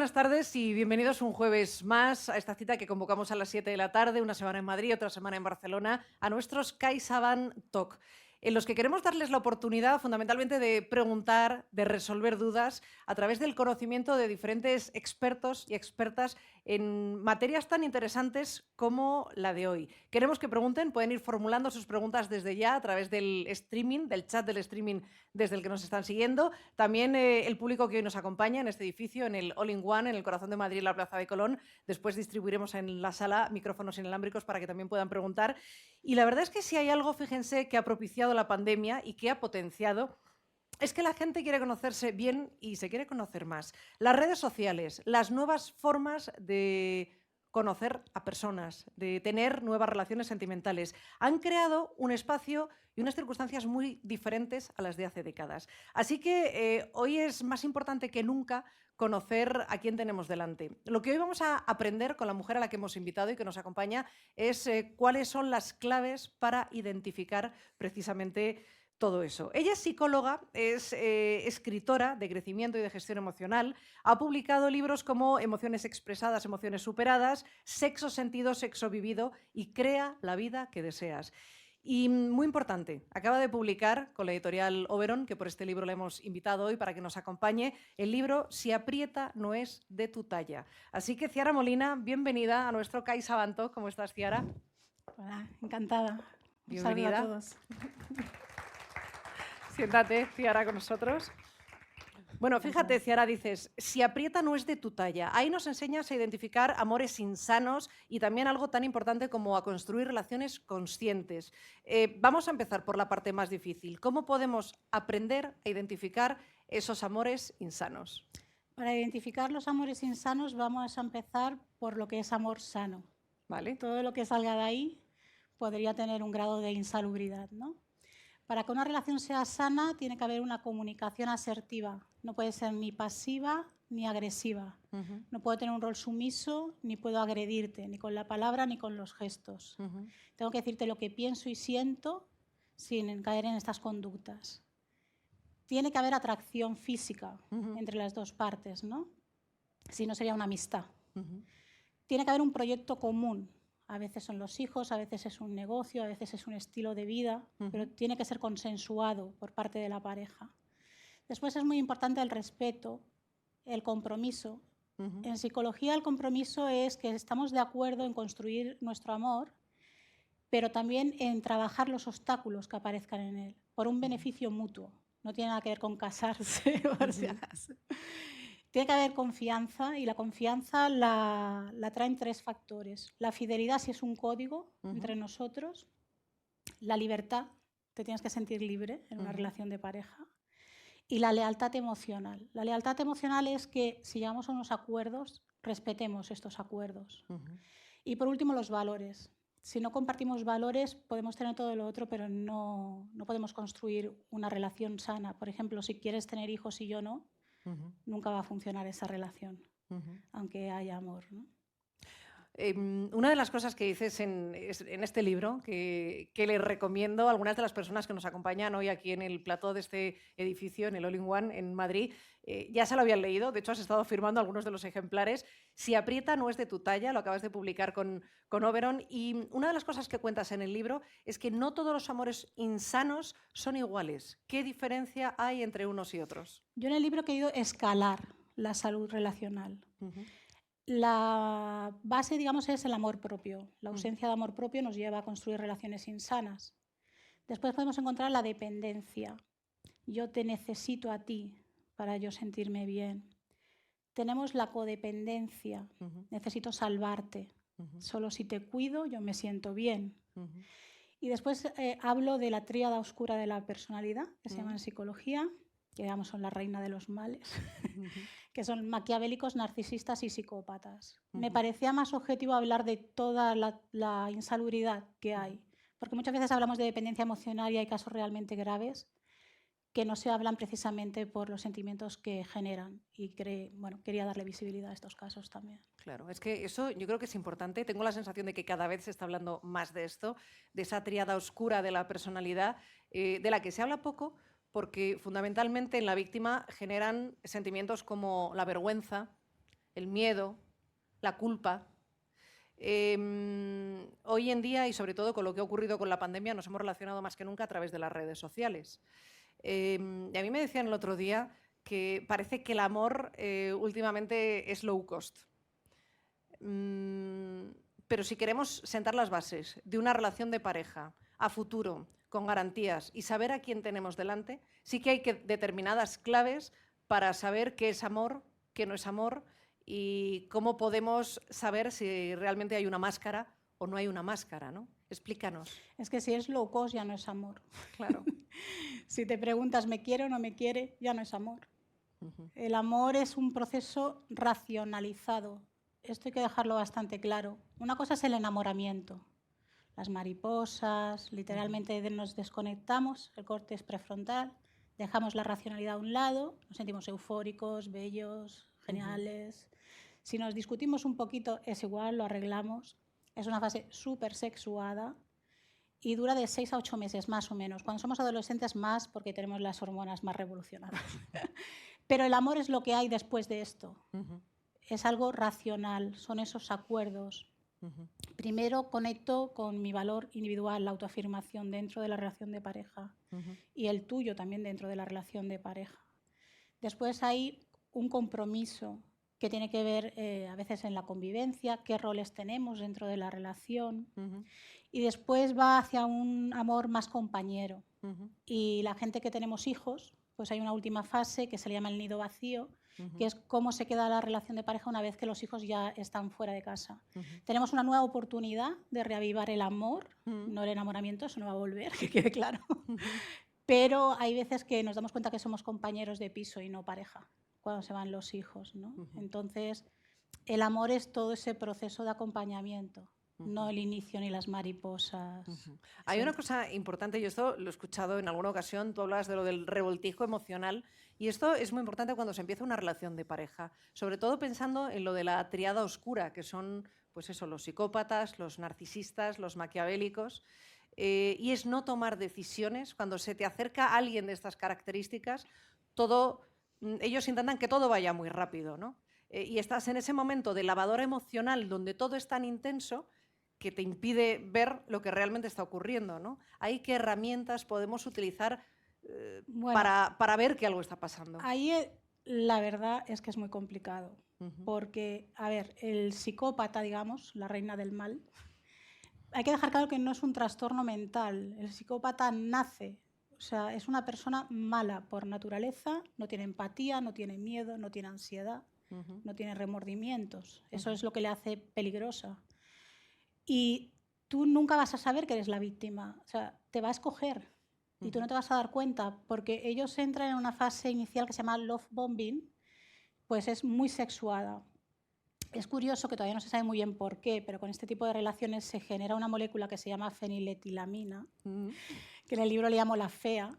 buenas tardes y bienvenidos un jueves más a esta cita que convocamos a las 7 de la tarde, una semana en Madrid, otra semana en Barcelona, a nuestros CaixaBank Talk, en los que queremos darles la oportunidad fundamentalmente de preguntar, de resolver dudas a través del conocimiento de diferentes expertos y expertas en materias tan interesantes como la de hoy. Queremos que pregunten, pueden ir formulando sus preguntas desde ya a través del streaming, del chat del streaming desde el que nos están siguiendo. También el público que hoy nos acompaña en este edificio, en el All-in-One, en el corazón de Madrid, en la Plaza de Colón. Después distribuiremos en la sala micrófonos inalámbricos para que también puedan preguntar. Y la verdad es que si hay algo, fíjense, que ha propiciado la pandemia y que ha potenciado, es que la gente quiere conocerse bien y se quiere conocer más. Las redes sociales, las nuevas formas de conocer a personas, de tener nuevas relaciones sentimentales, han creado un espacio y unas circunstancias muy diferentes a las de hace décadas. Así que hoy es más importante que nunca conocer a quién tenemos delante. Lo que hoy vamos a aprender con la mujer a la que hemos invitado y que nos acompaña es cuáles son las claves para identificar precisamente todo eso. Ella es psicóloga, es escritora de crecimiento y de gestión emocional, ha publicado libros como Emociones expresadas, emociones superadas, Sexo sentido, sexo vivido y Crea la vida que deseas. Y muy importante, acaba de publicar con la editorial Oberon, que por este libro le hemos invitado hoy para que nos acompañe, el libro Si aprieta no es de tu talla. Así que Ciara Molina, bienvenida a nuestro CaixaBank Talk. ¿Cómo estás, Ciara? Hola, encantada. Un saludo Bienvenida. a todos. Siéntate, Ciara, con nosotros. Bueno, fíjate, Ciara, dices, si aprieta no es de tu talla. Ahí nos enseñas a identificar amores insanos y también algo tan importante como a construir relaciones conscientes. Vamos a empezar por la parte más difícil. ¿Cómo podemos aprender a identificar esos amores insanos? Para identificar los amores insanos vamos a empezar por lo que es amor sano. ¿Vale? Todo lo que salga de ahí podría tener un grado de insalubridad, ¿no? Para que una relación sea sana tiene que haber una comunicación asertiva. No puede ser ni pasiva ni agresiva. No puedo tener un rol sumiso ni puedo agredirte, ni con la palabra ni con los gestos. Tengo que decirte lo que pienso y siento sin caer en estas conductas. Tiene que haber atracción física entre las dos partes, ¿no? Si no sería una amistad. Tiene que haber un proyecto común. A veces son los hijos, a veces es un negocio, a veces es un estilo de vida, pero tiene que ser consensuado por parte de la pareja. Después es muy importante el respeto, el compromiso. En psicología el compromiso es que estamos de acuerdo en construir nuestro amor, pero también en trabajar los obstáculos que aparezcan en él, por un beneficio mutuo. No tiene nada que ver con casarse, por si acaso. Tiene que haber confianza y la confianza la traen tres factores. La fidelidad, si es un código entre nosotros. La libertad, te tienes que sentir libre en una relación de pareja. Y la lealtad emocional. La lealtad emocional es que si llegamos a unos acuerdos, respetemos estos acuerdos. Y por último, los valores. Si no compartimos valores, podemos tener todo lo otro, pero no podemos construir una relación sana. Por ejemplo, si quieres tener hijos y yo no, nunca va a funcionar esa relación, aunque haya amor, ¿no? Una de las cosas que dices en este libro, que les recomiendo a algunas de las personas que nos acompañan hoy aquí en el plató de este edificio, en el All-in-One en Madrid, ya se lo habían leído, de hecho has estado firmando algunos de los ejemplares. Si aprieta no es de tu talla, lo acabas de publicar con Oberon, y una de las cosas que cuentas en el libro es que no todos los amores insanos son iguales. ¿Qué diferencia hay entre unos y otros? Yo en el libro he querido escalar la salud relacional. La base, digamos, es el amor propio. La ausencia de amor propio nos lleva a construir relaciones insanas. Después podemos encontrar la dependencia. Yo te necesito a ti para yo sentirme bien. Tenemos la codependencia. Necesito salvarte. Solo si te cuido yo me siento bien. Y después hablo de la tríada oscura de la personalidad, que se llama en psicología, que digamos son la reina de los males, que son maquiavélicos, narcisistas y psicópatas. Me parecía más objetivo hablar de toda la insalubridad que hay, porque muchas veces hablamos de dependencia emocional y hay casos realmente graves que no se hablan precisamente por los sentimientos que generan, y quería darle visibilidad a estos casos también. Claro, es que eso yo creo que es importante. Tengo la sensación de que cada vez se está hablando más de esto, de esa tríada oscura de la personalidad, de la que se habla poco, porque fundamentalmente en la víctima generan sentimientos como la vergüenza, el miedo, la culpa. Hoy en día, y sobre todo con lo que ha ocurrido con la pandemia, nos hemos relacionado más que nunca a través de las redes sociales. Y a mí me decían el otro día que parece que el amor últimamente es low cost. Pero si queremos sentar las bases de una relación de pareja a futuro, con garantías y saber a quién tenemos delante, sí que hay determinadas claves para saber qué es amor, qué no es amor y cómo podemos saber si realmente hay una máscara o no hay una máscara, ¿no? Explícanos. Es que si es low cost ya no es amor. Claro. Si te preguntas, ¿me quiere o no me quiere? Ya no es amor. El amor es un proceso racionalizado. Esto hay que dejarlo bastante claro. Una cosa es el enamoramiento. Las mariposas, literalmente nos desconectamos, el córtex prefrontal, dejamos la racionalidad a un lado, nos sentimos eufóricos, bellos, geniales. Si nos discutimos un poquito, es igual, lo arreglamos. Es una fase súper sexuada y dura de 6 a 8 meses, más o menos. Cuando somos adolescentes, más, porque tenemos las hormonas más revolucionadas. Pero el amor es lo que hay después de esto. Es algo racional, son esos acuerdos. Primero conecto con mi valor individual, la autoafirmación dentro de la relación de pareja y el tuyo también dentro de la relación de pareja. Después hay un compromiso que tiene que ver a veces en la convivencia, qué roles tenemos dentro de la relación. Y después va hacia un amor más compañero. Y la gente que tenemos hijos, pues hay una última fase que se le llama el nido vacío, que es cómo se queda la relación de pareja una vez que los hijos ya están fuera de casa. Tenemos una nueva oportunidad de reavivar el amor, no el enamoramiento, eso no va a volver, que quede claro. Pero hay veces que nos damos cuenta que somos compañeros de piso y no pareja, cuando se van los hijos, ¿no? Entonces, el amor es todo ese proceso de acompañamiento. No el inicio ni las mariposas. Hay una cosa importante, y esto lo he escuchado en alguna ocasión, tú hablabas de lo del revoltijo emocional, y esto es muy importante cuando se empieza una relación de pareja, sobre todo pensando en lo de la triada oscura, que son pues eso, los psicópatas, los narcisistas, los maquiavélicos, y es no tomar decisiones. Cuando se te acerca alguien de estas características, ellos intentan que todo vaya muy rápido, ¿no? Y estás en ese momento de lavadora emocional donde todo es tan intenso que te impide ver lo que realmente está ocurriendo, ¿no? ¿Hay qué herramientas podemos utilizar para ver que algo está pasando? Ahí la verdad es que es muy complicado, porque, a ver, el psicópata, digamos, la reina del mal, hay que dejar claro que no es un trastorno mental. El psicópata nace, o sea, es una persona mala por naturaleza, no tiene empatía, no tiene miedo, no tiene ansiedad, no tiene remordimientos. Eso es lo que le hace peligrosa. Y tú nunca vas a saber que eres la víctima, o sea, te va a escoger y tú no te vas a dar cuenta porque ellos entran en una fase inicial que se llama love bombing, pues es muy sexuada. Es curioso que todavía no se sabe muy bien por qué, pero con este tipo de relaciones se genera una molécula que se llama feniletilamina, que en el libro le llamo la fea,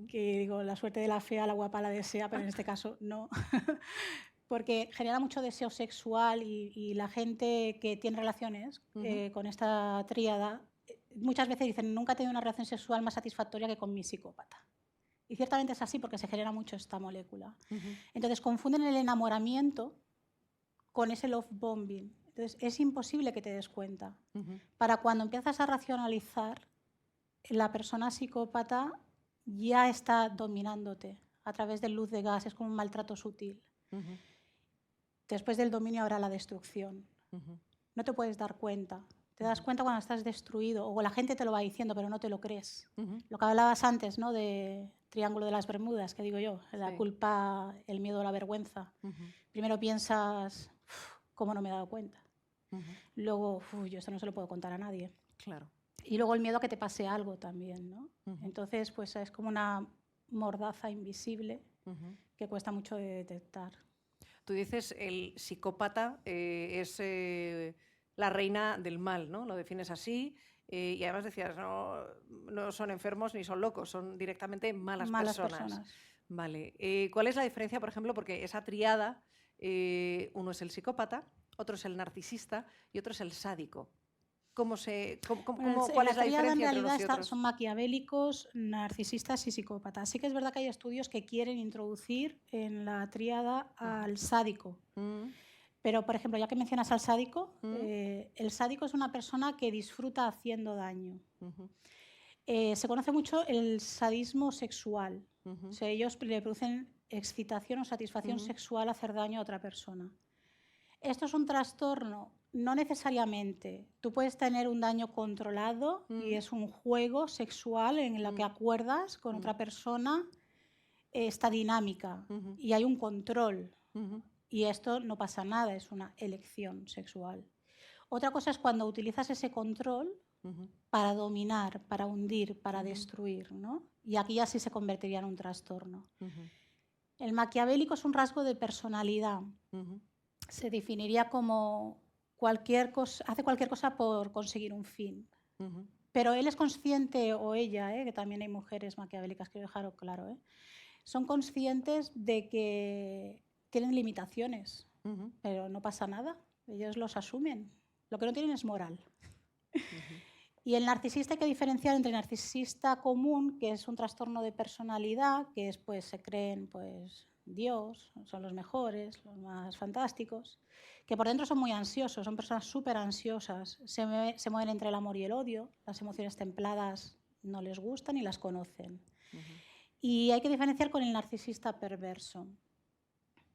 que digo, la suerte de la fea, la guapa la desea, pero en este caso no. Porque genera mucho deseo sexual y la gente que tiene relaciones con esta tríada muchas veces dicen, nunca he tenido una relación sexual más satisfactoria que con mi psicópata. Y ciertamente es así porque se genera mucho esta molécula. Entonces confunden el enamoramiento con ese love bombing. Entonces es imposible que te des cuenta. Para cuando empiezas a racionalizar, la persona psicópata ya está dominándote a través del luz de gas, es como un maltrato sutil. Después del dominio habrá la destrucción. No te puedes dar cuenta. Te das cuenta cuando estás destruido o la gente te lo va diciendo, pero no te lo crees. Lo que hablabas antes, ¿no? De Triángulo de las Bermudas, que digo yo, la culpa, el miedo, la vergüenza. Primero piensas, ¿cómo no me he dado cuenta? Luego, yo esto no se lo puedo contar a nadie. Claro. Y luego el miedo a que te pase algo también, ¿no? Entonces, pues es como una mordaza invisible que cuesta mucho de detectar. Tú dices el psicópata es la reina del mal, ¿no? Lo defines así. Y además decías, no son enfermos ni son locos, son directamente malas personas. Vale. ¿Cuál es la diferencia, por ejemplo? Porque esa triada, uno es el psicópata, otro es el narcisista y otro es el sádico. ¿Cuál es la diferencia en realidad entre los otros? Son maquiavélicos, narcisistas y psicópatas. Sí que es verdad que hay estudios que quieren introducir en la tríada al sádico. Pero, por ejemplo, ya que mencionas al sádico, ¿Mm? el sádico es una persona que disfruta haciendo daño. Ujú, Se conoce mucho el sadismo sexual. O ujú, sea, ellos le producen excitación o satisfacción ujú, sexual hacer daño a otra persona. Esto es un trastorno, no necesariamente. Tú puedes tener un daño controlado y mm, es un juego sexual en el que mm, acuerdas con mm, otra persona esta dinámica ujú, y hay un control. ujú, Y esto no pasa nada, es una elección sexual. Otra cosa es cuando utilizas ese control ujú, para dominar, para hundir, para ujú, destruir, ¿no? Y aquí ya sí se convertiría en un trastorno. ujú, El maquiavélico es un rasgo de personalidad. ujú, Se definiría como hace cualquier cosa por conseguir un fin. ujú, Pero él es consciente, o ella, que también hay mujeres maquiavélicas, quiero dejarlo claro, son conscientes de que tienen limitaciones, ujú, pero no pasa nada, ellos los asumen. Lo que no tienen es moral. ujú, Y el narcisista hay que diferenciar entre narcisista común, que es un trastorno de personalidad, que es, pues, se creen pues, Dios, son los mejores, los más fantásticos, que por dentro son muy ansiosos, son personas súper ansiosas, se mueven entre el amor y el odio, las emociones templadas no les gustan y las conocen. ujú, Y hay que diferenciar con el narcisista perverso.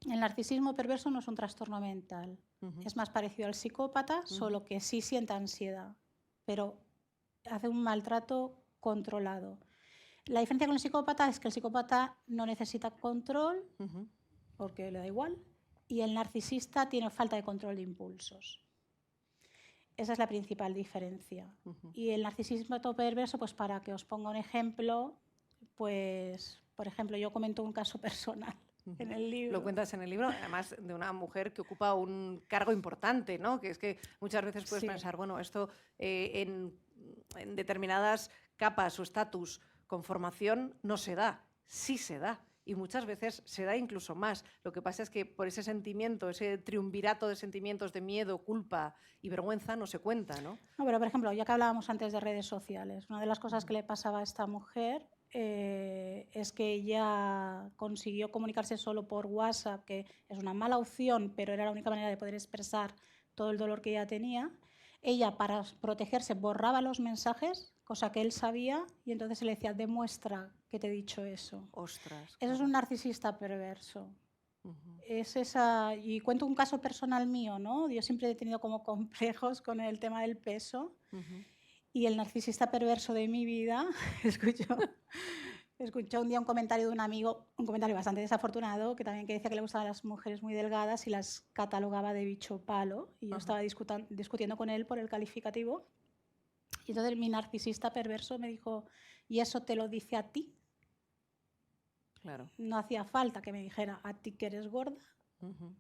El narcisismo perverso no es un trastorno mental, ujú, es más parecido al psicópata, ujú, solo que sí siente ansiedad, pero hace un maltrato controlado. La diferencia con el psicópata es que el psicópata no necesita control ujú, porque le da igual y el narcisista tiene falta de control de impulsos. Esa es la principal diferencia. ujú. Y el narcisismo perverso, pues para que os ponga un ejemplo, pues, por ejemplo, yo comento un caso personal en Ujú. el Lo libro. cuentas en el libro, además de una mujer que ocupa un cargo importante, ¿no? Que es que muchas veces puedes Sí. pensar, bueno, esto en determinadas capas o estatus con formación no se da, sí se da. Y muchas veces se da incluso más. Lo que pasa es que por ese sentimiento, ese triunvirato de sentimientos de miedo, culpa y vergüenza no se cuenta, ¿no? No, pero por ejemplo, ya que hablábamos antes de redes sociales, una de las cosas Ujú, que le pasaba a esta mujer es que ella consiguió comunicarse solo por WhatsApp, que es una mala opción, pero era la única manera de poder expresar todo el dolor que ella tenía. Ella, para protegerse, borraba los mensajes, cosa que él sabía, y entonces se le decía, demuestra que te he dicho eso. Ostras, Eso es claro. un narcisista perverso. Ujú, Es esa, y cuento un caso personal mío, ¿no? Yo siempre he tenido como complejos con el tema del peso ujú, y el narcisista perverso de mi vida escuchó un día un comentario de un amigo, un comentario bastante desafortunado, que también que decía que le gustaban las mujeres muy delgadas y las catalogaba de bicho palo. Y yo ajá, estaba discutiendo con él por el calificativo. Y entonces mi narcisista perverso me dijo, ¿y eso te lo dice a ti? claro. No hacía falta que me dijera a ti que eres gorda, Ujú,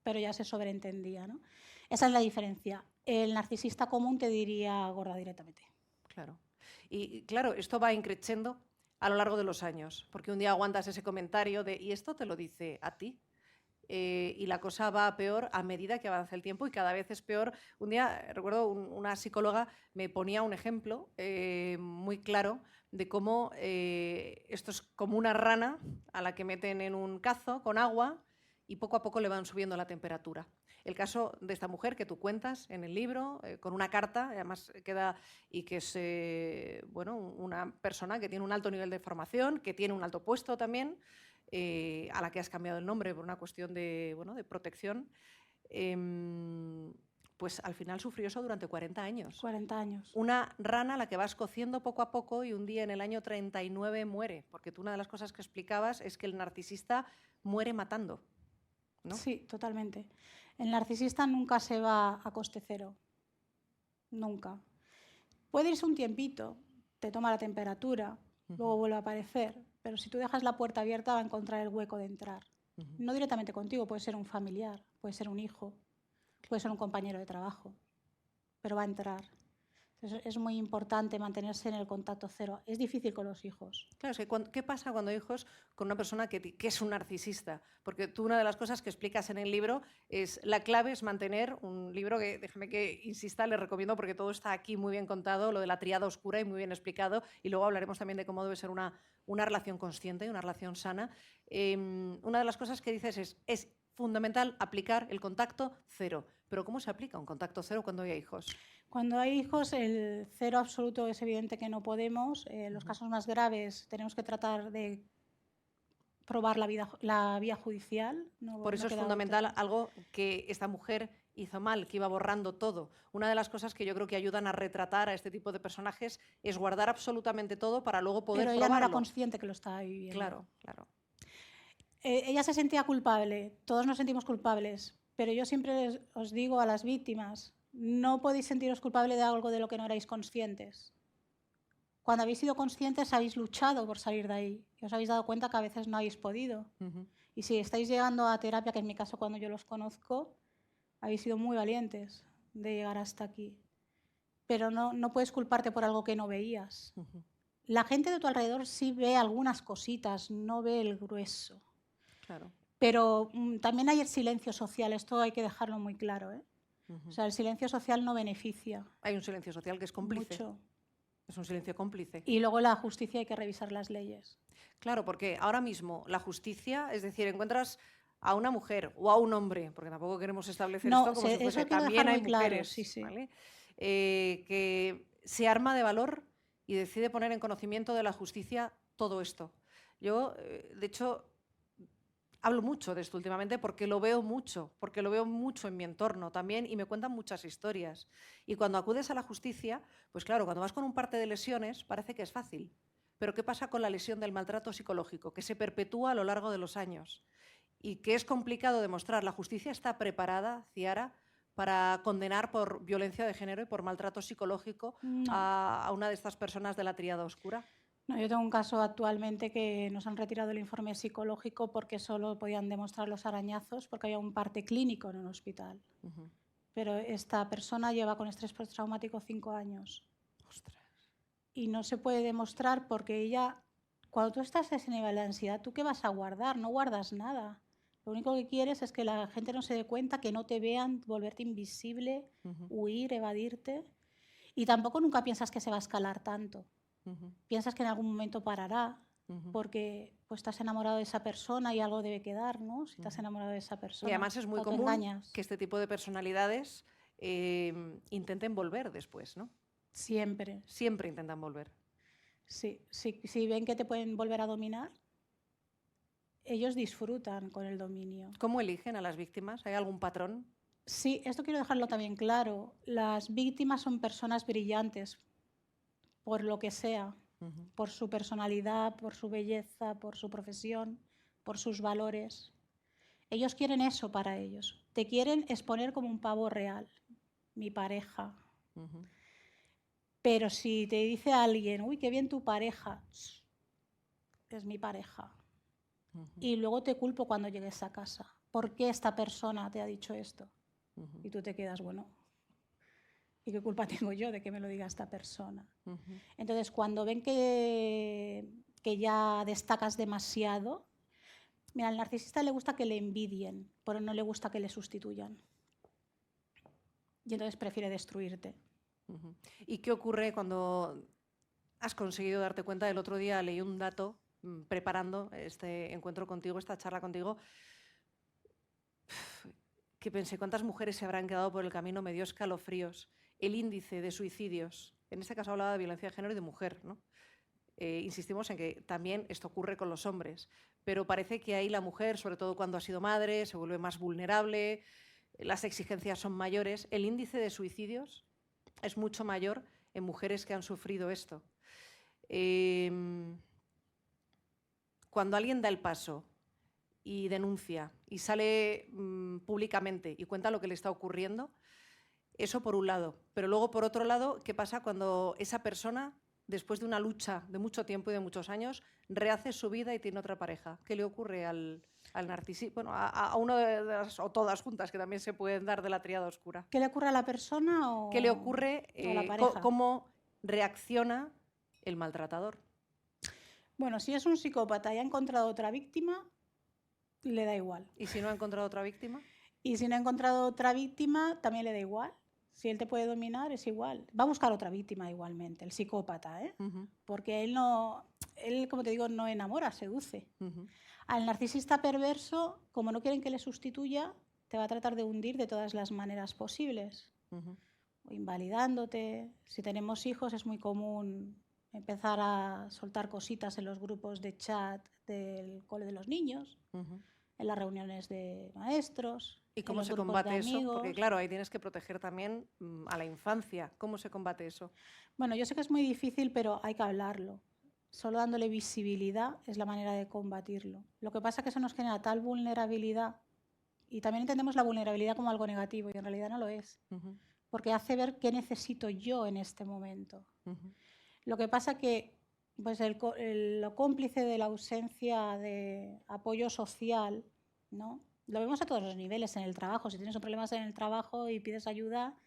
pero ya se sobreentendía, ¿no? Esa es la diferencia. El narcisista común te diría gorda directamente. claro. Y claro, esto va increciendo a lo largo de los años, porque un día aguantas ese comentario de, ¿y esto te lo dice a ti? Y la cosa va a peor a medida que avanza el tiempo y cada vez es peor. Un día, recuerdo, una psicóloga me ponía un ejemplo muy claro de cómo esto es como una rana a la que meten en un cazo con agua y poco a poco le van subiendo la temperatura. El caso de esta mujer que tú cuentas en el libro, con una carta, además queda, y que es bueno, una persona que tiene un alto nivel de formación, que tiene un alto puesto también, a la que has cambiado el nombre por una cuestión de, bueno, de protección, pues al final sufrió eso durante 40 años. 40 años. Una rana a la que vas cociendo poco a poco y un día en el año 39 muere, porque tú una de las cosas que explicabas es que el narcisista muere matando, ¿no? Sí, totalmente. El narcisista nunca se va a coste cero. Nunca. Puede irse un tiempito, te toma la temperatura, luego vuelve a aparecer, pero si tú dejas la puerta abierta va a encontrar el hueco de entrar. No directamente contigo, puede ser un familiar, puede ser un hijo, puede ser un compañero de trabajo, pero va a entrar. Entonces es muy importante mantenerse en el contacto cero. Es difícil con los hijos. Claro, es que ¿qué pasa cuando hay hijos con una persona que es un narcisista? Porque tú una de las cosas que explicas en el libro es la clave es mantener un libro que, déjame que insista, le recomiendo porque todo está aquí muy bien contado, lo de la tríada oscura y muy bien explicado, y luego hablaremos también de cómo debe ser una relación consciente, una relación sana. Una de las cosas que dices es fundamental aplicar el contacto cero. Pero ¿cómo se aplica un contacto cero cuando hay hijos? Cuando hay hijos, el cero absoluto es evidente que no podemos. En los casos más graves tenemos que tratar de probar la vía judicial. Por eso es fundamental algo que esta mujer hizo mal, que iba borrando todo. Una de las cosas que yo creo que ayudan a retratar a este tipo de personajes es guardar absolutamente todo para luego poder Pero probarlo. ella no era consciente que lo estaba viviendo. Claro, claro. Ella se sentía culpable, todos nos sentimos culpables, pero yo siempre os digo a las víctimas, no podéis sentiros culpable de algo de lo que no erais conscientes. Cuando habéis sido conscientes habéis luchado por salir de ahí y os habéis dado cuenta que a veces no habéis podido. Y si estáis llegando a terapia, que en mi caso cuando yo los conozco, habéis sido muy valientes de llegar hasta aquí. Pero no puedes culparte por algo que no veías. La gente de tu alrededor sí ve algunas cositas, no ve el grueso. Claro. Pero también hay el silencio social, esto hay que dejarlo muy claro, ¿eh? O sea, el silencio social no beneficia. Hay un silencio social que es cómplice. Mucho. Es un silencio cómplice. Y luego la justicia hay que revisar las leyes. Claro, porque ahora mismo la justicia, es decir, encuentras a una mujer o a un hombre, porque tampoco queremos establecer esto como si fuese, también hay mujeres, sí, sí. ¿vale? Que se arma de valor y decide poner en conocimiento de la justicia todo esto. Yo, de hecho, hablo mucho de esto últimamente porque lo veo mucho en mi entorno también y me cuentan muchas historias. Y cuando acudes a la justicia, pues claro, cuando vas con un parte de lesiones parece que es fácil. Pero ¿qué pasa con la lesión del maltrato psicológico? Que se perpetúa a lo largo de los años y que es complicado demostrar. ¿La justicia está preparada, Ciara, para condenar por violencia de género y por maltrato psicológico a una de estas personas de la tríada oscura? No, yo tengo un caso actualmente que nos han retirado el informe psicológico porque solo podían demostrar los arañazos porque había un parte clínico en un hospital. Pero esta persona lleva con estrés postraumático 5 años. Ostras. Y no se puede demostrar porque ella, cuando tú estás a ese nivel de ansiedad, ¿tú qué vas a guardar? No guardas nada. Lo único que quieres es que la gente no se dé cuenta, que no te vean, volverte invisible, huir, evadirte. Y tampoco nunca piensas que se va a escalar tanto. Piensas que en algún momento parará, porque pues, estás enamorado de esa persona y algo debe quedar, ¿no? Si estás enamorado de esa persona. Y además es muy común que este tipo de personalidades intenten volver después, ¿no? Siempre. Siempre intentan volver. Sí, si ven que te pueden volver a dominar, ellos disfrutan con el dominio. ¿Cómo eligen a las víctimas? ¿Hay algún patrón? Sí, esto quiero dejarlo también claro. Las víctimas son personas brillantes, por lo que sea, por su personalidad, por su belleza, por su profesión, por sus valores. Ellos quieren eso para ellos. Te quieren exponer como un pavo real, mi pareja. Pero si te dice alguien, uy, qué bien tu pareja, es mi pareja. Y luego te culpo cuando llegues a casa. ¿Por qué esta persona te ha dicho esto? Y tú te quedas, bueno, ¿y qué culpa tengo yo de que me lo diga esta persona? Entonces, cuando ven que ya destacas demasiado, mira, al narcisista le gusta que le envidien, pero no le gusta que le sustituyan. Y entonces prefiere destruirte. ¿Y qué ocurre cuando has conseguido darte cuenta? El otro día leí un dato preparando este encuentro contigo, esta charla contigo, que pensé, ¿cuántas mujeres se habrán quedado por el camino? Me dio escalofríos. El índice de suicidios, en este caso hablaba de violencia de género y de mujer, ¿no? Insistimos en que también esto ocurre con los hombres, pero parece que ahí la mujer, sobre todo cuando ha sido madre, se vuelve más vulnerable, las exigencias son mayores. El índice de suicidios es mucho mayor en mujeres que han sufrido esto. Cuando alguien da el paso y denuncia y sale públicamente y cuenta lo que le está ocurriendo, eso por un lado. Pero luego, por otro lado, ¿qué pasa cuando esa persona, después de una lucha de mucho tiempo y de muchos años, rehace su vida y tiene otra pareja? ¿Qué le ocurre al narcisista? Bueno, a una de las, o todas juntas, que también se pueden dar de la tríada oscura. ¿Qué le ocurre a la persona o ¿Qué le ocurre? a la pareja? ¿Cómo reacciona el maltratador? Bueno, si es un psicópata y ha encontrado otra víctima, le da igual. ¿Y si no ha encontrado otra víctima? Y si no ha encontrado otra víctima, también le da igual. Si él te puede dominar, es igual. Va a buscar otra víctima igualmente, el psicópata, ¿eh? Porque él, como te digo, no enamora, seduce. Al narcisista perverso, como no quieren que le sustituya, te va a tratar de hundir de todas las maneras posibles. O invalidándote. Si tenemos hijos es muy común empezar a soltar cositas en los grupos de chat del cole de los niños, en las reuniones de maestros. ¿Y cómo se combate eso? Porque claro, ahí tienes que proteger también a la infancia. ¿Cómo se combate eso? Bueno, yo sé que es muy difícil, pero hay que hablarlo. Solo dándole visibilidad es la manera de combatirlo. Lo que pasa es que eso nos genera tal vulnerabilidad, y también entendemos la vulnerabilidad como algo negativo, y en realidad no lo es, porque hace ver qué necesito yo en este momento. Lo que pasa que pues lo cómplice de la ausencia de apoyo social, ¿no? Lo vemos a todos los niveles en el trabajo. Si tienes problemas en el trabajo y pides ayuda,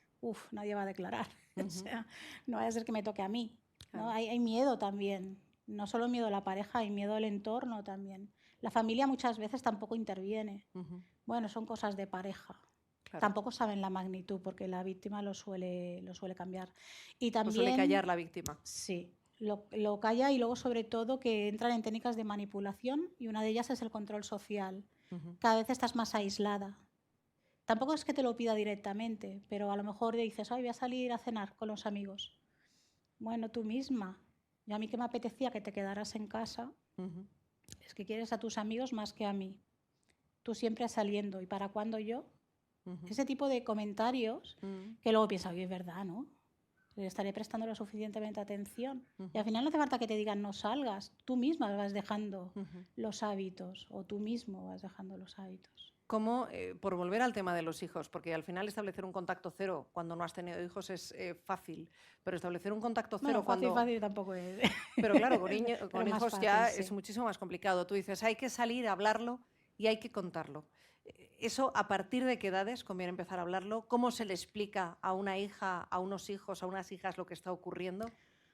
nadie va a declarar. O sea, no vaya a ser que me toque a mí, ¿no? Claro. Hay miedo también. No solo miedo a la pareja, hay miedo al entorno también. La familia muchas veces tampoco interviene. Bueno, son cosas de pareja. Claro. Tampoco saben la magnitud porque la víctima lo suele cambiar. Y también, lo suele callar la víctima. Sí, lo calla, y luego sobre todo que entran en técnicas de manipulación, y una de ellas es el control social. Cada vez estás más aislada. Tampoco es que te lo pida directamente, pero a lo mejor le dices, voy a salir a cenar con los amigos. Bueno, tú misma. Yo a mí que me apetecía que te quedaras en casa, es que quieres a tus amigos más que a mí. Tú siempre saliendo, ¿y para cuándo yo? Ese tipo de comentarios que luego piensas, oye, es verdad, ¿no? Le estaré prestando lo suficientemente atención. Y al final no hace falta que te digan no salgas. Tú misma vas dejando los hábitos, o tú mismo vas dejando los hábitos. ¿Cómo, por volver al tema de los hijos, porque al final establecer un contacto cero cuando no has tenido hijos es fácil, pero establecer un contacto cero fácil tampoco es. Pero claro, con hijos fácil, ya sí. Es muchísimo más complicado. Tú dices, hay que salir a hablarlo y hay que contarlo. Eso, ¿a partir de qué edades conviene empezar a hablarlo? ¿Cómo se le explica a una hija, a unos hijos, a unas hijas lo que está ocurriendo?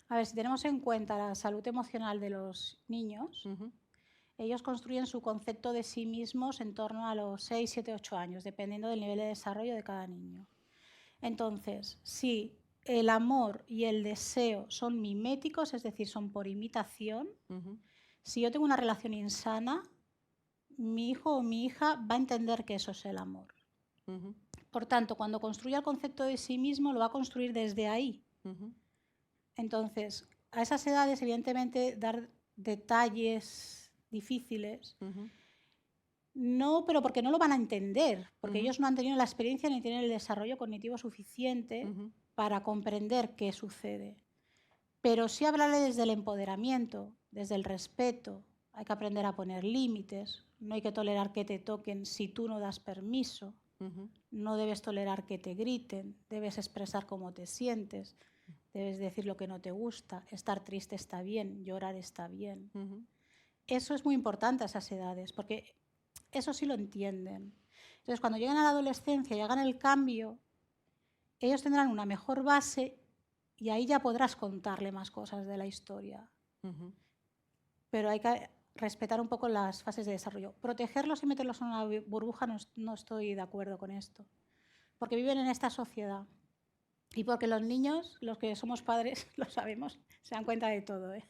A ver, si tenemos en cuenta la salud emocional de los niños, ellos construyen su concepto de sí mismos en torno a los 6, 7, 8 años, dependiendo del nivel de desarrollo de cada niño. Entonces, si el amor y el deseo son miméticos, es decir, son por imitación, si yo tengo una relación insana, mi hijo o mi hija va a entender que eso es el amor. Por tanto, cuando construya el concepto de sí mismo, lo va a construir desde ahí. Entonces, a esas edades, evidentemente, dar detalles difíciles, no, pero porque no lo van a entender, porque ellos no han tenido la experiencia ni tienen el desarrollo cognitivo suficiente para comprender qué sucede. Pero sí hablarle desde el empoderamiento, desde el respeto. Hay que aprender a poner límites. No hay que tolerar que te toquen si tú no das permiso. No debes tolerar que te griten. Debes expresar cómo te sientes. Debes decir lo que no te gusta. Estar triste está bien, llorar está bien. Eso es muy importante a esas edades, porque eso sí lo entienden. Entonces, cuando llegan a la adolescencia y hagan el cambio, ellos tendrán una mejor base, y ahí ya podrás contarle más cosas de la historia. Pero hay que respetar un poco las fases de desarrollo. Protegerlos y meterlos en una burbuja no estoy de acuerdo con esto. Porque viven en esta sociedad. Y porque los niños, los que somos padres, lo sabemos, se dan cuenta de todo, ¿eh?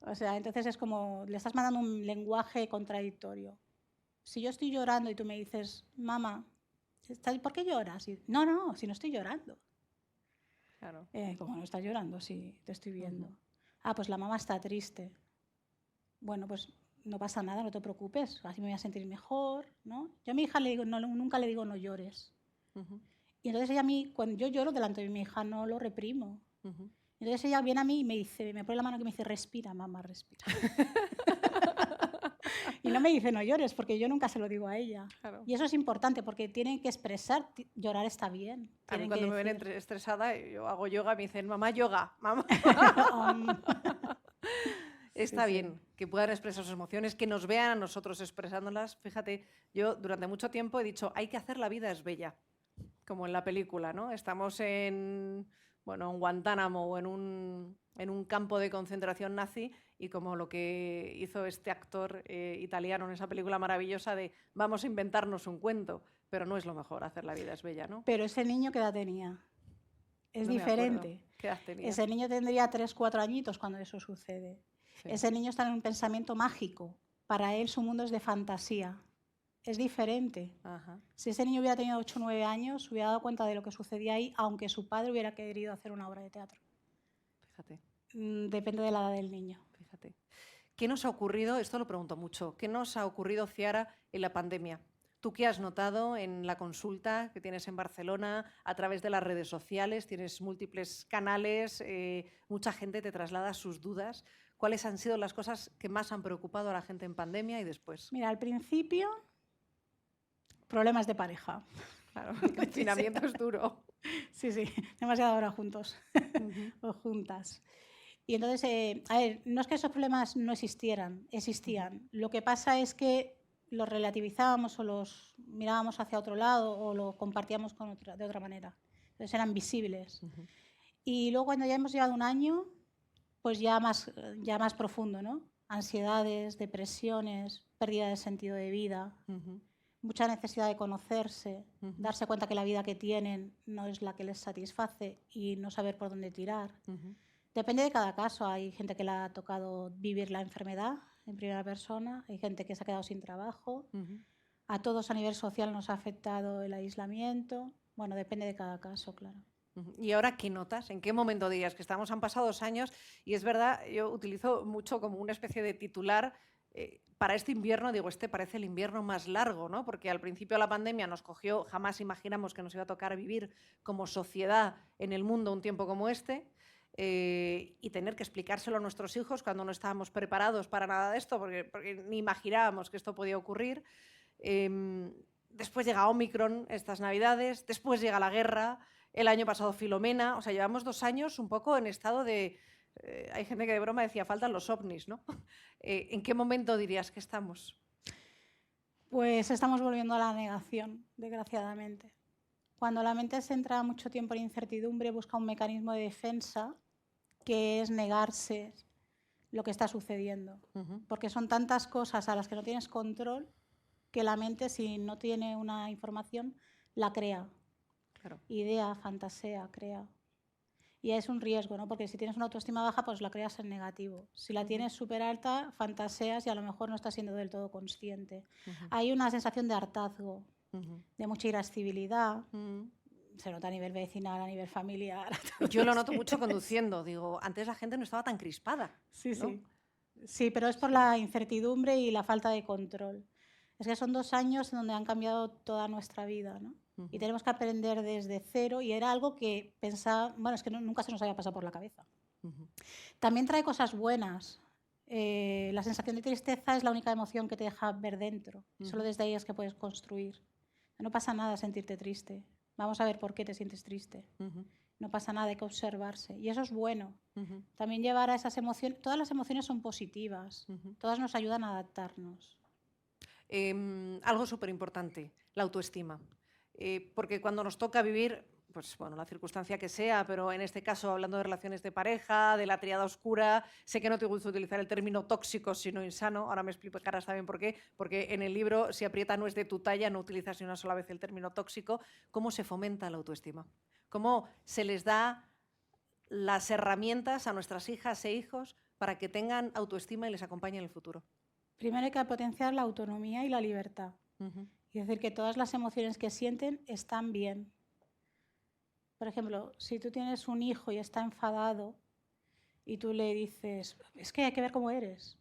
O sea, entonces es como, le estás mandando un lenguaje contradictorio. Si yo estoy llorando y tú me dices, mamá, ¿por qué lloras? Y, no, si no estoy llorando. Claro. ¿Cómo no estás llorando? Sí, te estoy viendo. Pues la mamá está triste. Bueno, pues no pasa nada, no te preocupes, así me voy a sentir mejor, ¿no? Yo a mi hija nunca le digo no llores. Y entonces ella a mí, cuando yo lloro delante de mi hija, no lo reprimo. Entonces ella viene a mí y me pone la mano y me dice, respira, mamá, respira. Y no me dice no llores, porque yo nunca se lo digo a ella. Claro. Y eso es importante, porque tienen que expresar, llorar está bien. A mí cuando me ven estresada, yo hago yoga, me dicen, mamá, yoga, mamá. Está bien que puedan expresar sus emociones, que nos vean a nosotros expresándolas. Fíjate, yo durante mucho tiempo he dicho, hay que hacer la vida es bella, como en la película, ¿no? Estamos en Guantánamo o en un campo de concentración nazi, y como lo que hizo este actor italiano en esa película maravillosa de vamos a inventarnos un cuento, pero no es lo mejor, hacer la vida es bella, ¿no? Pero ese niño, ¿qué edad tenía? Es diferente. ¿Qué edad tenía? Ese niño tendría 3, 4 añitos cuando eso sucede. Sí. Ese niño está en un pensamiento mágico. para él su mundo es de fantasía. Es diferente. Ajá. Si ese niño hubiera tenido 8 o 9 años, se hubiera dado cuenta de lo que sucedía ahí, aunque su padre hubiera querido hacer una obra de teatro. Fíjate, Depende de la edad del niño. fíjate. ¿Qué nos ha ocurrido? Esto lo pregunto mucho. ¿Qué nos ha ocurrido, Ciara, en la pandemia? ¿Tú qué has notado en la consulta que tienes en Barcelona a través de las redes sociales? Tienes múltiples canales, mucha gente te traslada sus dudas. ¿Cuáles han sido las cosas que más han preocupado a la gente en pandemia y después? Mira, al principio, problemas de pareja. Claro, el confinamiento es duro. Sí, demasiada hora juntos o juntas. Y entonces, a ver, no es que esos problemas no existieran, existían. Lo que pasa es que los relativizábamos o los mirábamos hacia otro lado o lo compartíamos de otra manera. Entonces eran visibles. Y luego cuando ya hemos llevado un año, pues ya más profundo, ¿no? Ansiedades, depresiones, pérdida de sentido de vida, mucha necesidad de conocerse, darse cuenta que la vida que tienen no es la que les satisface y no saber por dónde tirar. Depende de cada caso. Hay gente que le ha tocado vivir la enfermedad en primera persona, hay gente que se ha quedado sin trabajo. A todos a nivel social nos ha afectado el aislamiento. Bueno, depende de cada caso, claro. ¿Y ahora qué notas? ¿En qué momento dirías que han pasado 2 años? Y es verdad, yo utilizo mucho como una especie de titular para este invierno, digo, este parece el invierno más largo, ¿no? Porque al principio de la pandemia nos cogió, jamás imaginamos que nos iba a tocar vivir como sociedad en el mundo un tiempo como este. Y tener que explicárselo a nuestros hijos cuando no estábamos preparados para nada de esto, porque ni imaginábamos que esto podía ocurrir. Después llega Omicron estas Navidades, después llega la guerra, el año pasado Filomena, o sea, llevamos 2 años un poco en estado de... hay gente que de broma decía, faltan los ovnis, ¿no? ¿En qué momento dirías que estamos? Pues estamos volviendo a la negación, desgraciadamente. Cuando la mente se entra mucho tiempo en incertidumbre, busca un mecanismo de defensa que es negarse lo que está sucediendo. Porque son tantas cosas a las que no tienes control que la mente, si no tiene una información, la crea. Claro. Idea, fantasea, crea. Y es un riesgo, ¿no? Porque si tienes una autoestima baja, pues la creas en negativo. Si la tienes súper alta, fantaseas y a lo mejor no estás siendo del todo consciente. Hay una sensación de hartazgo, de mucha irascibilidad. Se nota a nivel vecinal, a nivel familiar. Yo lo noto mucho conduciendo. Digo, antes la gente no estaba tan crispada. Sí, ¿no? sí. Sí, pero es por la incertidumbre y la falta de control. Es que son 2 años en donde han cambiado toda nuestra vida, ¿no? Y tenemos que aprender desde cero y era algo que pensaba, bueno, es que nunca se nos había pasado por la cabeza. También trae cosas buenas. La sensación de tristeza es la única emoción que te deja ver dentro. Solo desde ahí es que puedes construir. No pasa nada sentirte triste. Vamos a ver por qué te sientes triste. No pasa nada, hay que observarse. Y eso es bueno. También llevar a esas emociones... Todas las emociones son positivas. Todas nos ayudan a adaptarnos. Algo súper importante, la autoestima. Porque cuando nos toca vivir, pues bueno, la circunstancia que sea, pero en este caso hablando de relaciones de pareja, de la triada oscura, sé que no te gusta utilizar el término tóxico, sino insano, ahora me explicarás también por qué, porque en el libro Si aprieta no es de tu talla, no utilizas ni una sola vez el término tóxico. ¿Cómo se fomenta la autoestima? ¿Cómo se les da las herramientas a nuestras hijas e hijos para que tengan autoestima y les acompañe en el futuro? Primero hay que potenciar la autonomía y la libertad. Y decir que todas las emociones que sienten están bien. Por ejemplo, si tú tienes un hijo y está enfadado y tú le dices, es que hay que ver cómo eres.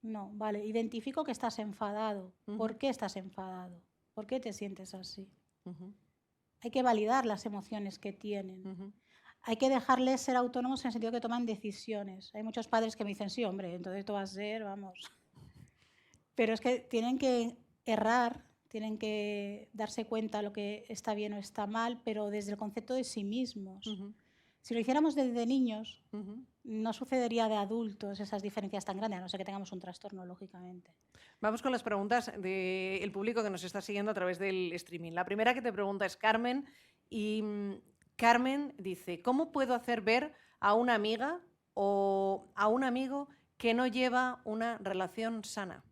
No, vale, identifico que estás enfadado. ¿Por qué estás enfadado? ¿Por qué te sientes así? Hay que validar las emociones que tienen. Hay que dejarles ser autónomos en el sentido que toman decisiones. Hay muchos padres que me dicen, sí, hombre, entonces esto va a ser, vamos. Pero es que tienen que errar, tienen que darse cuenta de lo que está bien o está mal, pero desde el concepto de sí mismos. Si lo hiciéramos desde niños, no sucedería de adultos esas diferencias tan grandes, a no ser que tengamos un trastorno, lógicamente. Vamos con las preguntas del público que nos está siguiendo a través del streaming. La primera que te pregunta es Carmen, y Carmen dice, ¿cómo puedo hacer ver a una amiga o a un amigo que no lleva una relación sana?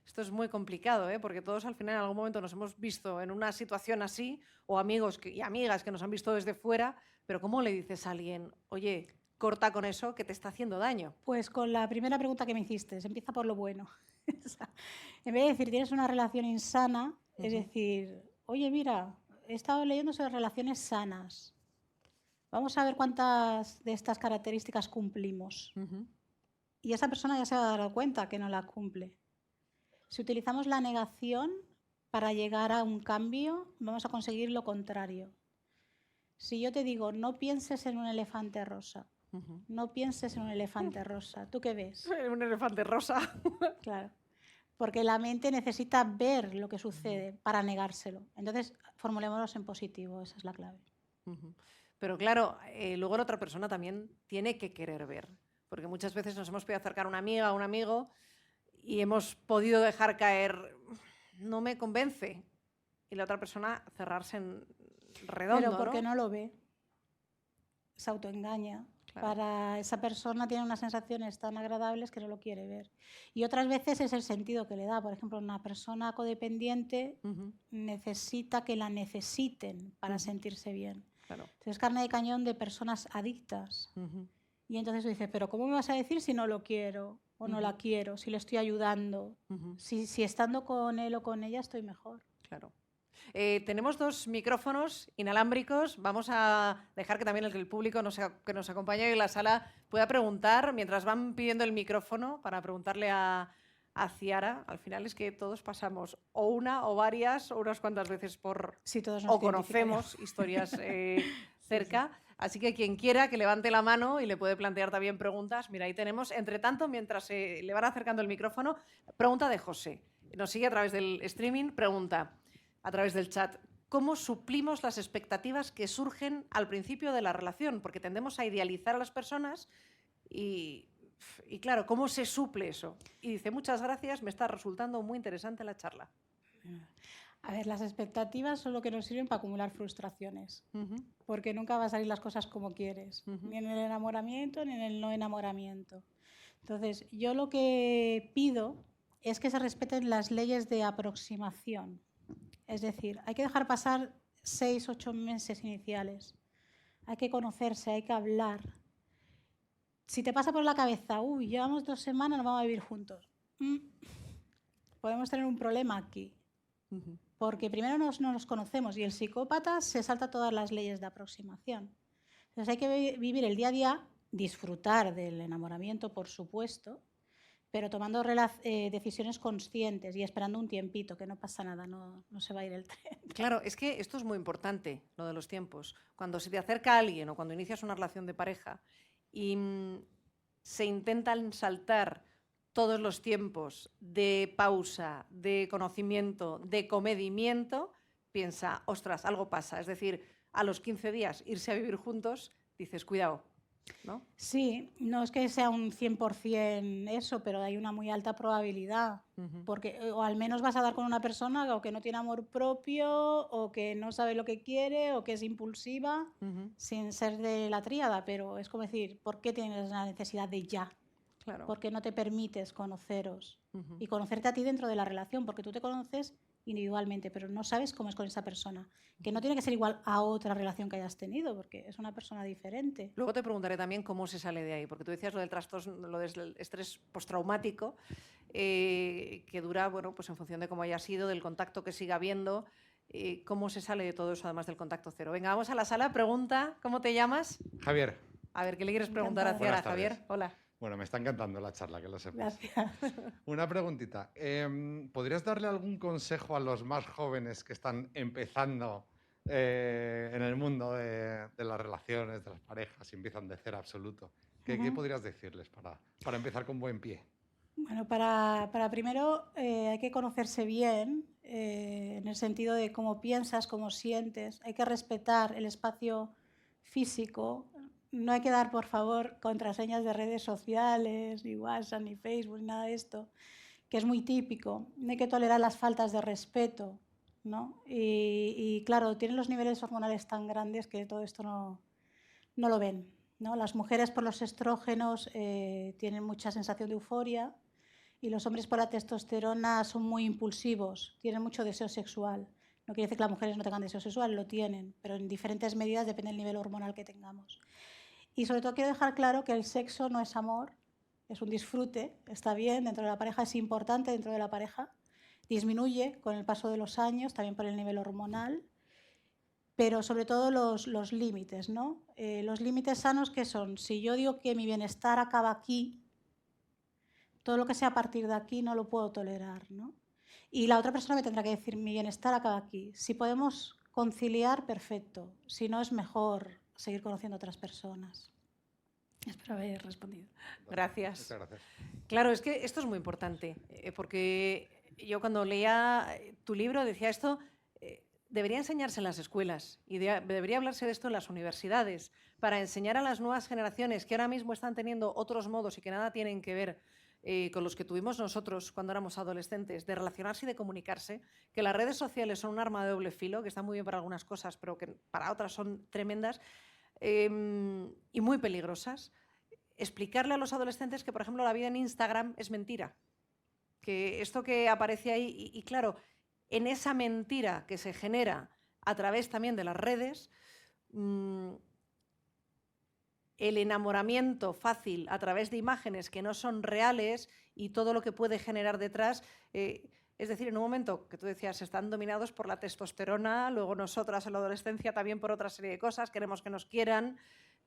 Esto es muy complicado, porque todos al final en algún momento nos hemos visto en una situación así, o amigos y amigas que nos han visto desde fuera, pero ¿cómo le dices a alguien, oye, corta con eso que te está haciendo daño? Pues con la primera pregunta que me hiciste, empieza por lo bueno. O sea, en vez de decir tienes una relación insana, es decir, oye, mira, he estado leyendo sobre relaciones sanas. Vamos a ver cuántas de estas características cumplimos. Y esa persona ya se va a dar cuenta que no la cumple. Si utilizamos la negación para llegar a un cambio, vamos a conseguir lo contrario. Si yo te digo, no pienses en un elefante rosa, no pienses en un elefante rosa, ¿tú qué ves? Un elefante rosa. Claro, porque la mente necesita ver lo que sucede para negárselo. Entonces, formulémoslo en positivo, esa es la clave. Pero claro, luego la otra persona también tiene que querer ver, porque muchas veces nos hemos podido acercar a una amiga o un amigo y hemos podido dejar caer, no me convence, y la otra persona cerrarse en redondo. Pero porque no lo ve, se autoengaña. Claro. Para esa persona tiene unas sensaciones tan agradables que no lo quiere ver. Y otras veces es el sentido que le da. Por ejemplo, una persona codependiente necesita que la necesiten para sentirse bien. Claro. Entonces es carne de cañón de personas adictas. Y entonces tú dices, pero ¿cómo me vas a decir si no lo quiero o no la quiero, si le estoy ayudando? Si estando con él o con ella estoy mejor. Claro. Tenemos 2 micrófonos inalámbricos. Vamos a dejar que también el público que nos acompañe en la sala pueda preguntar mientras van pidiendo el micrófono para preguntarle a Ciara. Al final es que todos pasamos o una o varias o unas cuantas veces por... Sí, todos nos o conocemos historias cerca. Sí. Así que quien quiera que levante la mano y le puede plantear también preguntas. Mira, ahí tenemos. Entre tanto, mientras le van acercando el micrófono, pregunta de José. Nos sigue a través del streaming. Pregunta a través del chat: ¿cómo suplimos las expectativas que surgen al principio de la relación? Porque tendemos a idealizar a las personas y claro, ¿cómo se suple eso? Y dice, muchas gracias, me está resultando muy interesante la charla. A ver, las expectativas son lo que nos sirven para acumular frustraciones, porque nunca van a salir las cosas como quieres, ni en el enamoramiento ni en el no enamoramiento. Entonces, yo lo que pido es que se respeten las leyes de aproximación. Es decir, hay que dejar pasar 6, 8 meses iniciales. Hay que conocerse, hay que hablar. Si te pasa por la cabeza, uy, llevamos 2 semanas, nos vamos a vivir juntos. Podemos tener un problema aquí. Porque primero no nos conocemos y el psicópata se salta todas las leyes de aproximación. Entonces hay que vivir el día a día, disfrutar del enamoramiento, por supuesto, pero tomando decisiones conscientes y esperando un tiempito, que no pasa nada, no se va a ir el tren. Claro, es que esto es muy importante, lo de los tiempos. Cuando se te acerca alguien o cuando inicias una relación de pareja y se intentan saltar todos los tiempos de pausa, de conocimiento, de comedimiento, piensa, ostras, algo pasa. Es decir, a los 15 días irse a vivir juntos, dices, cuidado, ¿no? Sí, no es que sea un 100% eso, pero hay una muy alta probabilidad, porque o al menos vas a dar con una persona o que no tiene amor propio o que no sabe lo que quiere o que es impulsiva, sin ser de la tríada, pero es como decir, ¿por qué tienes la necesidad de ya? Claro. Porque no te permites conoceros y conocerte a ti dentro de la relación, porque tú te conoces individualmente, pero no sabes cómo es con esa persona, que no tiene que ser igual a otra relación que hayas tenido, porque es una persona diferente. Luego te preguntaré también cómo se sale de ahí, porque tú decías lo del trastorno, lo del estrés postraumático, que dura, bueno, pues en función de cómo haya sido, del contacto que siga habiendo, cómo se sale de todo eso, además del contacto cero. Venga, vamos a la sala. Pregunta, ¿cómo te llamas? Javier. A ver, ¿qué le quieres preguntar a Ciara, Javier? Hola. Bueno, me está encantando la charla, que lo sepas. Gracias. Una preguntita. ¿Podrías darle algún consejo a los más jóvenes que están empezando en el mundo de las relaciones, de las parejas, y empiezan de cero absoluto? ¿Qué podrías decirles para empezar con buen pie? Bueno, para primero hay que conocerse bien, en el sentido de cómo piensas, cómo sientes. Hay que respetar el espacio físico. No hay que dar, por favor, contraseñas de redes sociales, ni WhatsApp, ni Facebook, ni nada de esto, que es muy típico. No hay que tolerar las faltas de respeto, ¿no? Y claro, tienen los niveles hormonales tan grandes que todo esto no lo ven, ¿no? Las mujeres por los estrógenos tienen mucha sensación de euforia y los hombres por la testosterona son muy impulsivos, tienen mucho deseo sexual. No quiere decir que las mujeres no tengan deseo sexual, lo tienen, pero en diferentes medidas depende del nivel hormonal que tengamos. Y sobre todo quiero dejar claro que el sexo no es amor es un disfrute, está bien, dentro de la pareja es importante, dentro de la pareja disminuye con el paso de los años, también por el nivel hormonal, pero sobre todo los límites, ¿no? Los límites sanos, ¿qué son? Si yo digo que mi bienestar acaba aquí, todo lo que sea a partir de aquí no lo puedo tolerar, ¿no? Y la otra persona me tendrá que decir, mi bienestar acaba aquí. Si podemos conciliar, perfecto. Si no, es mejor seguir conociendo a otras personas. Espero haber respondido. Gracias. Muchas gracias. Claro, es que esto es muy importante, porque yo cuando leía tu libro decía esto, debería enseñarse en las escuelas y debería hablarse de esto en las universidades para enseñar a las nuevas generaciones que ahora mismo están teniendo otros modos y que nada tienen que ver con los que tuvimos nosotros cuando éramos adolescentes, de relacionarse y de comunicarse, que las redes sociales son un arma de doble filo, que están muy bien para algunas cosas, pero que para otras son tremendas y muy peligrosas. Explicarle a los adolescentes que, por ejemplo, la vida en Instagram es mentira. Que esto que aparece ahí, y claro, en esa mentira que se genera a través también de las redes, el enamoramiento fácil a través de imágenes que no son reales y todo lo que puede generar detrás, es decir, en un momento que tú decías, están dominados por la testosterona, luego nosotras en la adolescencia también por otra serie de cosas, queremos que nos quieran.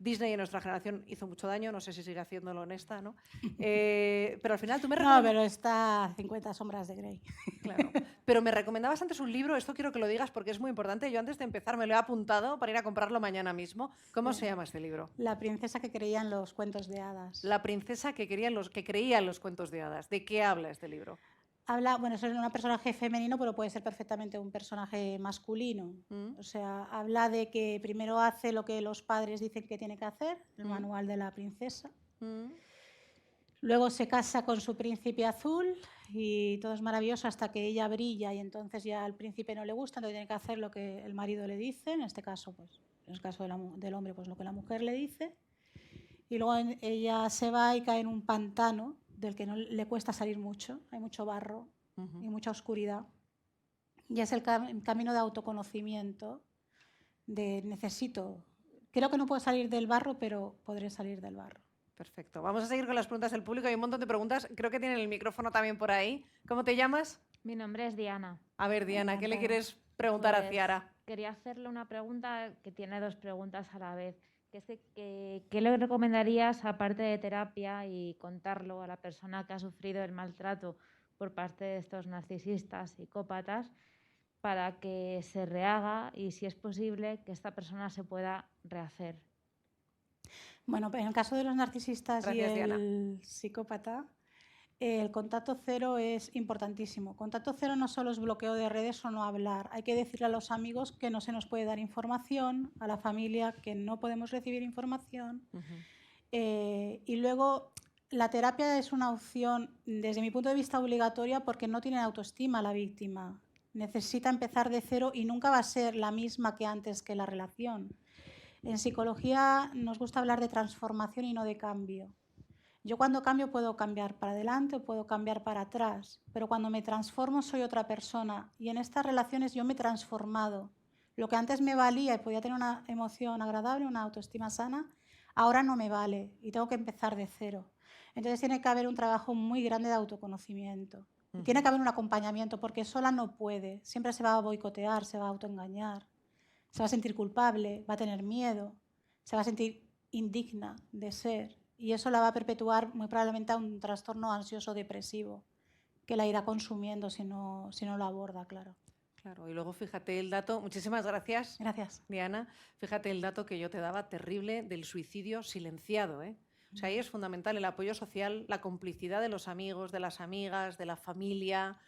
Disney en nuestra generación hizo mucho daño, no sé si sigue haciéndolo en esta, ¿no? Pero al final tú me No, pero está 50 sombras de Grey. Claro. Pero me recomendabas antes un libro, esto quiero que lo digas porque es muy importante. Yo antes de empezar me lo he apuntado para ir a comprarlo mañana mismo. ¿Cómo se llama este libro? La princesa que creía en los cuentos de hadas. La princesa que creía en los cuentos de hadas. ¿De qué habla este libro? Habla, bueno, es un personaje femenino, pero puede ser perfectamente un personaje masculino. O sea, habla de que primero hace lo que los padres dicen que tiene que hacer, el manual de la princesa. Luego se casa con su príncipe azul y todo es maravilloso hasta que ella brilla y entonces ya al príncipe no le gusta, entonces tiene que hacer lo que el marido le dice, en este caso, pues, en el caso del hombre, pues lo que la mujer le dice. Y luego ella se va y cae en un pantano del que no le cuesta salir mucho, hay mucho barro y mucha oscuridad. Y es el camino de autoconocimiento, de creo que no puedo salir del barro, pero podré salir del barro. Perfecto. Vamos a seguir con las preguntas del público. Hay un montón de preguntas. Creo que tienen el micrófono también por ahí. ¿Cómo te llamas? Mi nombre es Diana. A ver, Diana, ¿qué le quieres preguntar a Ciara? Quería hacerle una pregunta que tiene dos preguntas a la vez. Que es ¿qué le recomendarías, aparte de terapia y contarlo a la persona que ha sufrido el maltrato por parte de estos narcisistas, psicópatas, para que se rehaga y, si es posible, que esta persona se pueda rehacer? Bueno, en el caso de los narcisistas Gracias, y el Diana. psicópata, el contacto cero es importantísimo. Contacto cero no solo es bloqueo de redes o no hablar. Hay que decirle a los amigos que no se nos puede dar información, a la familia que no podemos recibir información. Y luego, la terapia es una opción, desde mi punto de vista, obligatoria porque no tiene autoestima la víctima. Necesita empezar de cero y nunca va a ser la misma que antes que la relación. En psicología nos gusta hablar de transformación y no de cambio. Yo cuando cambio puedo cambiar para adelante o puedo cambiar para atrás, pero cuando me transformo soy otra persona y en estas relaciones yo me he transformado. Lo que antes me valía y podía tener una emoción agradable, una autoestima sana, ahora no me vale y tengo que empezar de cero. Entonces tiene que haber un trabajo muy grande de autoconocimiento. Tiene que haber un acompañamiento porque sola no puede. Siempre se va a boicotear, se va a autoengañar, se va a sentir culpable, va a tener miedo, se va a sentir indigna de ser. Y eso la va a perpetuar muy probablemente a un trastorno ansioso depresivo que la irá consumiendo si no lo aborda, claro. Claro, y luego fíjate el dato, muchísimas gracias. Gracias. Diana, fíjate el dato que yo te daba terrible del suicidio silenciado, ¿eh? O sea, ahí es fundamental el apoyo social, la complicidad de los amigos, de las amigas, de la familia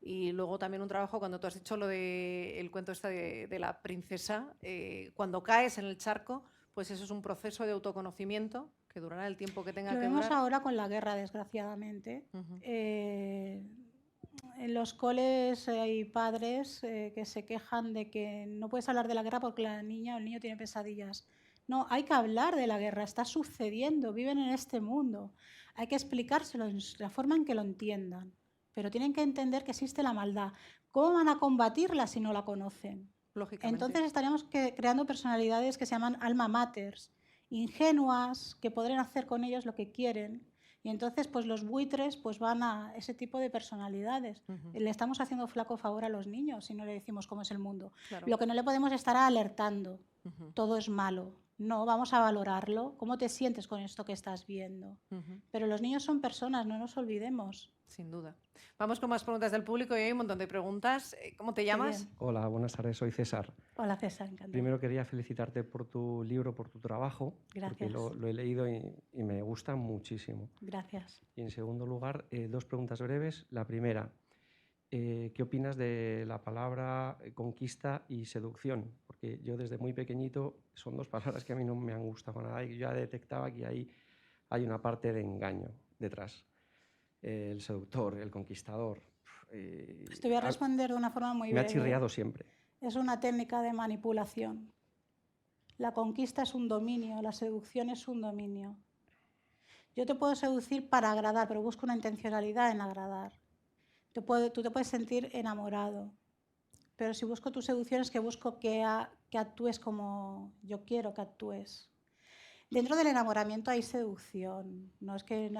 y luego también un trabajo, cuando tú has dicho lo del cuento este de la princesa, cuando caes en el charco, pues eso es un proceso de autoconocimiento que durará el tiempo que tenga que durar. Lo vemos ahora con la guerra, desgraciadamente. En los coles hay padres que se quejan de que no puedes hablar de la guerra porque la niña o el niño tiene pesadillas. No, hay que hablar de la guerra, está sucediendo, viven en este mundo. Hay que explicárselo de la forma en que lo entiendan, pero tienen que entender que existe la maldad. ¿Cómo van a combatirla si no la conocen? Lógicamente. Entonces estaríamos creando personalidades que se llaman alma maters, ingenuas, que podrán hacer con ellos lo que quieren, Y entonces, pues los buitres pues van a ese tipo de personalidades. Le estamos haciendo flaco favor a los niños si no le decimos cómo es el mundo. Claro. Lo que no le podemos estar alertando, todo es malo. No, vamos a valorarlo. ¿Cómo te sientes con esto que estás viendo? Pero los niños son personas, no nos olvidemos. Sin duda. Vamos con más preguntas del público y hay un montón de preguntas. ¿Cómo te llamas? bien. Hola, buenas tardes, soy César. Hola César, encantado. Primero quería felicitarte por tu libro, por tu trabajo, porque Gracias. lo he leído y me gusta muchísimo. Gracias. Y en segundo lugar, dos preguntas breves. La primera, ¿qué opinas de la palabra conquista y seducción? Porque yo desde muy pequeñito son dos palabras que a mí no me han gustado nada y yo ya detectaba que ahí hay una parte de engaño detrás. El seductor, el conquistador. Te voy a responder de una forma muy Me breve. ha chirriado siempre. Es una técnica de manipulación. La conquista es un dominio, la seducción es un dominio. Yo te puedo seducir para agradar, pero busco una intencionalidad en agradar. Tú te puedes sentir enamorado, pero si busco tu seducción es que busco que actúes como yo quiero que actúes. Dentro del enamoramiento hay seducción, no es que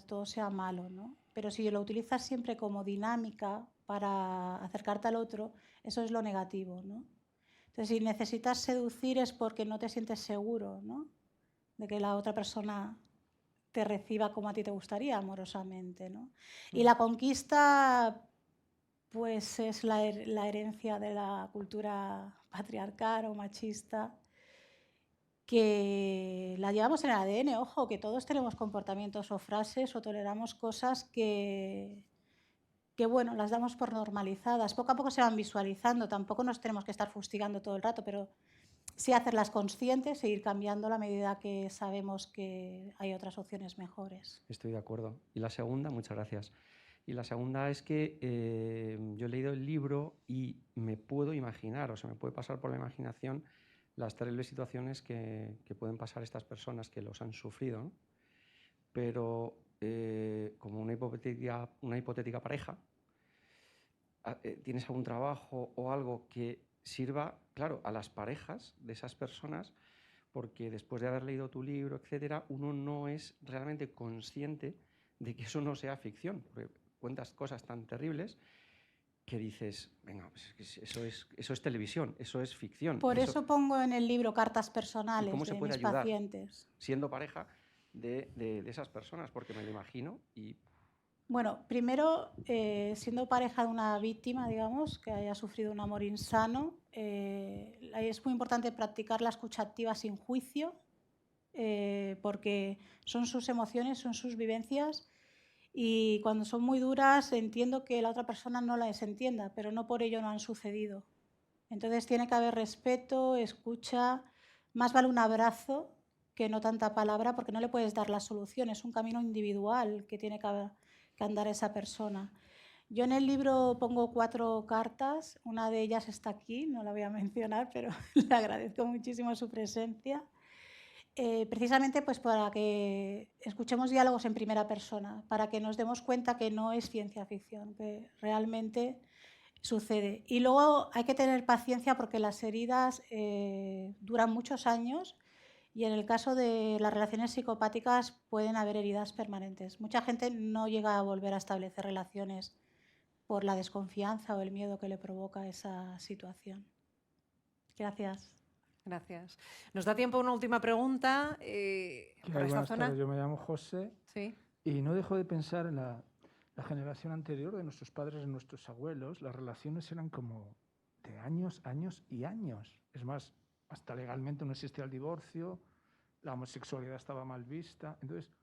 todo sea malo, ¿no? Pero si lo utilizas siempre como dinámica para acercarte al otro, eso es lo negativo, ¿no? Entonces, si necesitas seducir es porque no te sientes seguro, ¿no? De que la otra persona te reciba como a ti te gustaría, amorosamente, ¿no? Y la conquista, pues es la herencia de la cultura patriarcal o machista, que la llevamos en el ADN. Ojo, que todos tenemos comportamientos o frases o toleramos cosas que bueno, las damos por normalizadas. Poco a poco se van visualizando, tampoco nos tenemos que estar fustigando todo el rato, pero sí hacerlas conscientes e ir cambiando a la medida que sabemos que hay otras opciones mejores. Estoy de acuerdo. Y la segunda, muchas gracias. Y la segunda es que yo he leído el libro y me puedo imaginar, o sea, me puede pasar por la imaginación las terribles situaciones que pueden pasar estas personas que los han sufrido, ¿no? Pero como una hipotética pareja, ¿tienes algún trabajo o algo que sirva, claro, a las parejas de esas personas? Porque después de haber leído tu libro, etcétera, uno no es realmente consciente de que eso no sea ficción, porque cuentas cosas tan terribles que dices, venga, pues eso es televisión, eso es ficción. Por eso pongo en el libro cartas personales ¿cómo se de puede mis ayudar, pacientes. siendo pareja de esas personas? Porque me lo imagino y... Bueno, primero, siendo pareja de una víctima, digamos, que haya sufrido un amor insano, es muy importante practicar la escucha activa sin juicio, porque son sus emociones, son sus vivencias, y cuando son muy duras entiendo que la otra persona no las entienda, pero no por ello no han sucedido. Entonces tiene que haber respeto, escucha, más vale un abrazo que no tanta palabra, porque no le puedes dar la solución, es un camino individual que tiene que andar esa persona. Yo en el libro pongo 4 cartas, una de ellas está aquí, no la voy a mencionar, pero le agradezco muchísimo su presencia. Precisamente pues para que escuchemos diálogos en primera persona, para que nos demos cuenta que no es ciencia ficción, que realmente sucede. Y luego hay que tener paciencia porque las heridas duran muchos años y en el caso de las relaciones psicopáticas pueden haber heridas permanentes. Mucha gente no llega a volver a establecer relaciones por la desconfianza o el miedo que le provoca esa situación. Gracias. Gracias. Nos da tiempo a una última pregunta. Por esta Buenas zona. tardes, yo me llamo José Sí. y no dejo de pensar en la generación anterior de nuestros padres y nuestros abuelos. Las relaciones eran como de años, años y años. Es más, hasta legalmente no existía el divorcio, la homosexualidad estaba mal vista. Entonces,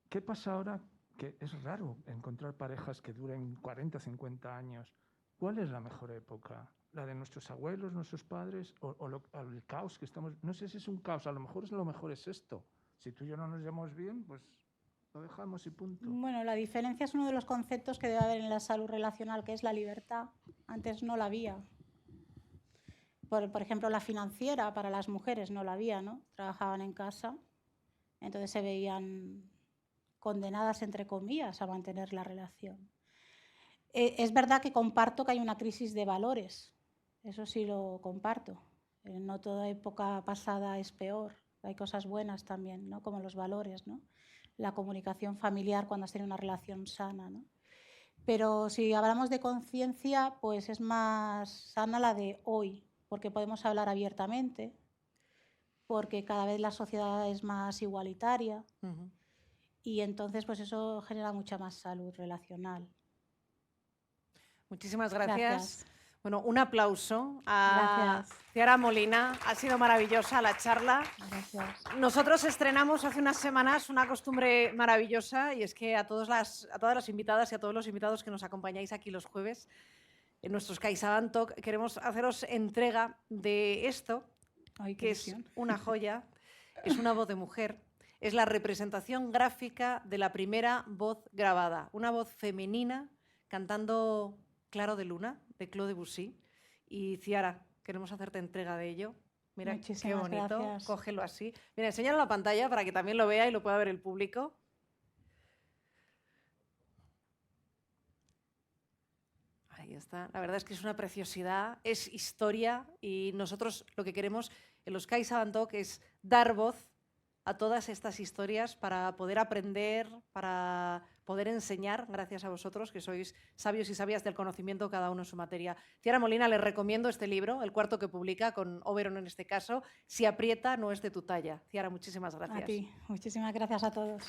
¿qué pasa ahora? Que es raro encontrar parejas que duren 40, 50 años. ¿Cuál es la mejor época? ¿La de nuestros abuelos, nuestros padres o el caos que estamos? No sé si es un caos, a lo mejor es esto. Si tú y yo no nos llevamos bien, pues lo dejamos y punto. Bueno, la diferencia es uno de los conceptos que debe haber en la salud relacional, que es la libertad. Antes no la había. Por ejemplo, la financiera para las mujeres no la había, ¿no? Trabajaban en casa, entonces se veían condenadas, entre comillas, a mantener la relación. Es verdad que comparto que hay una crisis de valores, eso sí lo comparto. No toda época pasada es peor, hay cosas buenas también, ¿no? Como los valores, ¿no? la comunicación familiar cuando has tenido una relación sana, ¿no? Pero si hablamos de conciencia, pues es más sana la de hoy, porque podemos hablar abiertamente, porque cada vez la sociedad es más igualitaria y entonces pues eso genera mucha más salud relacional. Muchísimas gracias. Gracias. Bueno, un aplauso a Gracias. Ciara Molina. Ha sido maravillosa la charla. Gracias. Nosotros estrenamos hace unas semanas una costumbre maravillosa y es que a todas las invitadas y a todos los invitados que nos acompañáis aquí los jueves en nuestros CaixaBank Talk queremos haceros entrega de esto, Ay, qué que es ilusión. una joya, es una voz de mujer, es la representación gráfica de la primera voz grabada, una voz femenina cantando Claro de Luna, de Claude Debussy. Y Ciara, queremos hacerte entrega de ello. Mira, qué Muchísimas bonito, gracias. cógelo así. Mira, enséñalo a la pantalla para que también lo vea y lo pueda ver el público. Ahí está. La verdad es que es una preciosidad, es historia y nosotros lo que queremos en los CaixaBank Talk es dar voz a todas estas historias para poder aprender, para poder enseñar, gracias a vosotros, que sois sabios y sabias del conocimiento, cada uno en su materia. Ciara Molina, les recomiendo este libro, el cuarto que publica, con Oberon en este caso, Si aprieta, no es de tu talla. Ciara, muchísimas gracias. A ti. Muchísimas gracias a todos.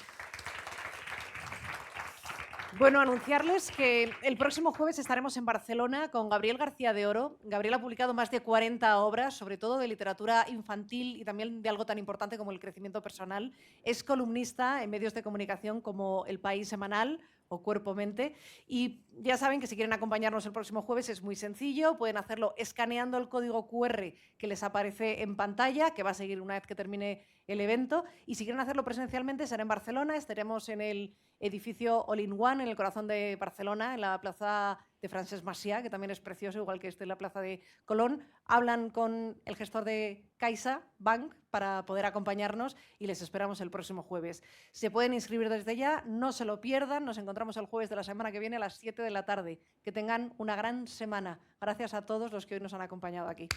Bueno, anunciarles que el próximo jueves estaremos en Barcelona con Gabriel García de Oro. Gabriel ha publicado más de 40 obras, sobre todo de literatura infantil y también de algo tan importante como el crecimiento personal. Es columnista en medios de comunicación como El País Semanal o Cuerpo Mente. Y ya saben que si quieren acompañarnos el próximo jueves es muy sencillo. Pueden hacerlo escaneando el código QR que les aparece en pantalla, que va a seguir una vez que termine el evento. Y si quieren hacerlo presencialmente, será en Barcelona. Estaremos en el edificio All-in-One, en el corazón de Barcelona, en la plaza de Francesc Macià, que también es precioso, igual que este en la plaza de Colón. Hablan con el gestor de CaixaBank para poder acompañarnos y les esperamos el próximo jueves. Se pueden inscribir desde ya, no se lo pierdan. Nos encontramos el jueves de la semana que viene a las 7 de la tarde. Que tengan una gran semana. Gracias a todos los que hoy nos han acompañado aquí.